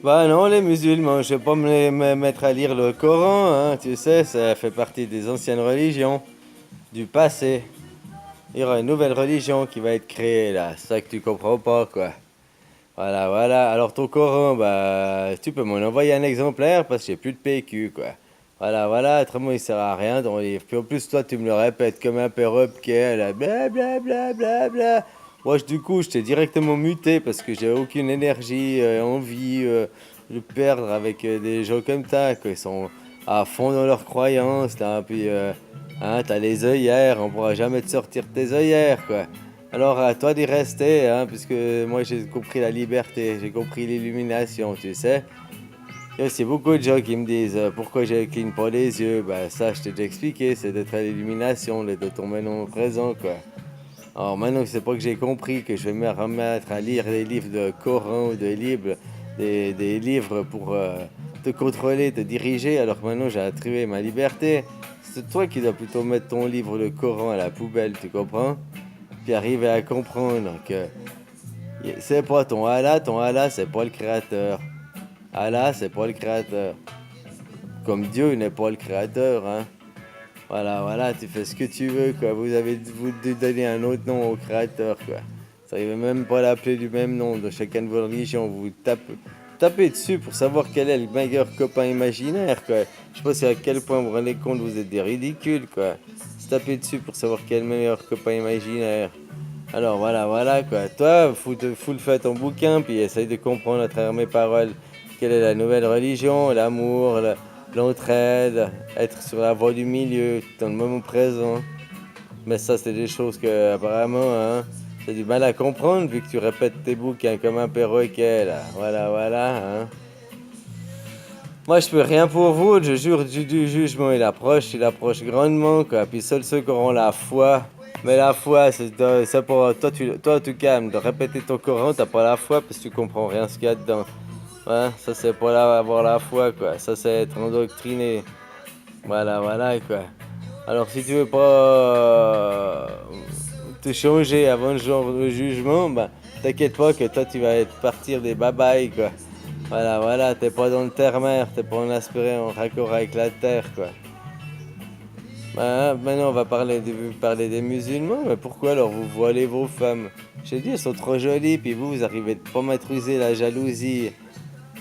Bah non, les musulmans, je vais pas me mettre à lire le Coran, hein, tu sais, ça fait partie des anciennes religions, du passé. Il y aura une nouvelle religion qui va être créée là, c'est ça que tu comprends pas, quoi. Voilà, voilà. Alors ton Coran, bah, tu peux m'en envoyer un exemplaire parce que j'ai plus de PQ, quoi. Voilà, voilà. Autrement, il sert à rien ton livre. Puis en plus, toi, tu me le répètes comme un perroquet, qu'est, là, bla bla bla bla bla. Moi, du coup, je t'ai directement muté parce que j'ai aucune énergie, envie de perdre avec des gens comme ça, quoi. Ils sont à fond dans leurs croyances, là. Puis, hein, t'as les œillères, on pourra jamais te sortir de tes œillères, quoi. Alors à toi d'y rester, hein, puisque moi j'ai compris la liberté, j'ai compris l'illumination, tu sais. Il y a aussi beaucoup de gens qui me disent pourquoi je cligne pas les yeux. Bah ça je t'ai déjà expliqué, c'est d'être à l'illumination, d'être dans ton moment présent, quoi. Alors maintenant c'est pas que j'ai compris que je vais me remettre à lire des livres de Coran ou des livres pour te contrôler, te diriger, alors que maintenant j'ai attribué ma liberté. C'est toi qui dois plutôt mettre ton livre, le Coran, à la poubelle, tu comprends? Puis arriver à comprendre que c'est pas ton Allah c'est pas le créateur. Allah c'est pas le créateur. Comme Dieu n'est pas le créateur, hein. Voilà, voilà, tu fais ce que tu veux, quoi. Vous avez vous donner un autre nom au créateur, quoi. Ça arrive même pas à l'appeler du même nom de chacune de vos religions. Vous tapez dessus pour savoir quel est le meilleur copain imaginaire, quoi. Je sais pas si à quel point vous vous rendez compte, vous êtes des ridicules, quoi. Tapez dessus pour savoir quel est le meilleur copain imaginaire. Alors voilà, voilà quoi. Toi, fous le fait ton bouquin, puis essaye de comprendre à travers mes paroles quelle est la nouvelle religion, l'amour, l'entraide, être sur la voie du milieu, dans le moment présent. Mais ça, c'est des choses que, apparemment, hein, t'as du mal à comprendre vu que tu répètes tes bouquins comme un perroquet, là. Voilà, voilà, hein. Moi, je peux rien pour vous, je jure du jugement, il approche grandement, quoi. Puis seuls ceux qui auront la foi. Mais la foi, c'est pour toi, toi, tu calmes, de répéter ton Coran, t'as pas la foi parce que tu comprends rien ce qu'il y a dedans. Ouais, ça, c'est pas avoir la foi, quoi. Ça, c'est être endoctriné. Voilà, voilà, quoi. Alors, si tu veux pas te changer avant le genre de jugement, bah, t'inquiète pas que toi, tu vas être partir des babayes, quoi. Voilà, voilà, t'es pas dans le terre-mer, t'es pas en aspiré en raccord avec la terre, quoi. Bah, maintenant, on va parler des musulmans, mais pourquoi alors vous voilez vos femmes? J'ai dit, elles sont trop jolies, puis vous arrivez pas à maîtriser la jalousie.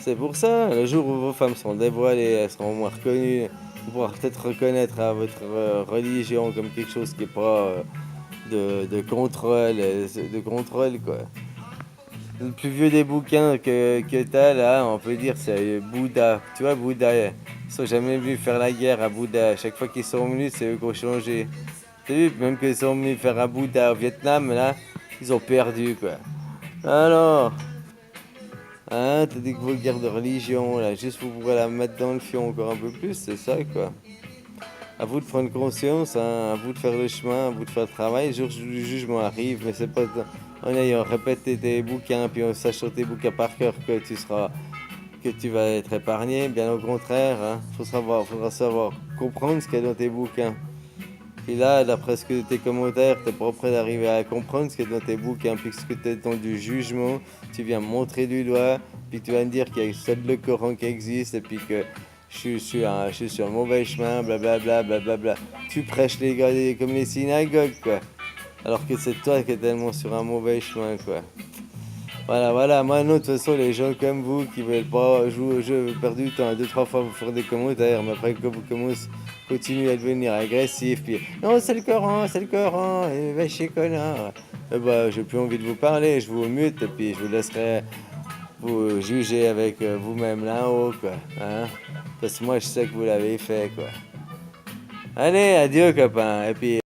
C'est pour ça, le jour où vos femmes seront dévoilées, elles seront moins reconnues, vous pourrez peut-être reconnaître à votre religion comme quelque chose qui est pas de contrôle, de contrôle, quoi. Le plus vieux des bouquins que t'as là, on peut dire, c'est Bouddha. Tu vois, Bouddha, ils sont jamais venus faire la guerre à Bouddha. Chaque fois qu'ils sont venus, c'est eux qui ont changé. T'as vu, même qu'ils sont venus faire un Bouddha au Vietnam, là, ils ont perdu, quoi. Alors, hein, t'as dit que vos guerres de religion, là, juste pour pouvoir la mettre dans le fion encore un peu plus, c'est ça, quoi. À vous de prendre conscience, hein, à vous de faire le chemin, à vous de faire le travail. Le jour du jugement arrive, mais c'est pas en ayant répété tes bouquins, puis en sachant tes bouquins par cœur que tu vas être épargné. Bien au contraire, hein. Faudra savoir comprendre ce qu'il y a dans tes bouquins. Puis là, d'après ce que tes commentaires, t'es pas prêt d'arriver à comprendre ce qu'il y a dans tes bouquins, puis ce que t'es dans du jugement, tu viens me montrer du doigt, puis tu vas me dire qu'il y a seul le Coran qui existe, et puis que je suis sur le mauvais chemin, blablabla, blablabla. Tu prêches les gars comme les synagogues, quoi. Alors que c'est toi qui es tellement sur un mauvais chemin, quoi. Voilà, voilà. Moi, non, de toute façon, les gens comme vous qui veulent pas jouer au jeu, perdre du temps, deux, trois fois vous faire des commentaires, mais après que vous continuez à devenir agressif, puis non, c'est le Coran, et va chez connard. Eh bah, j'ai plus envie de vous parler, je vous mute, et puis je vous laisserai vous juger avec vous-même là-haut, quoi. Hein? Parce que moi, je sais que vous l'avez fait, quoi. Allez, adieu, copain, et puis.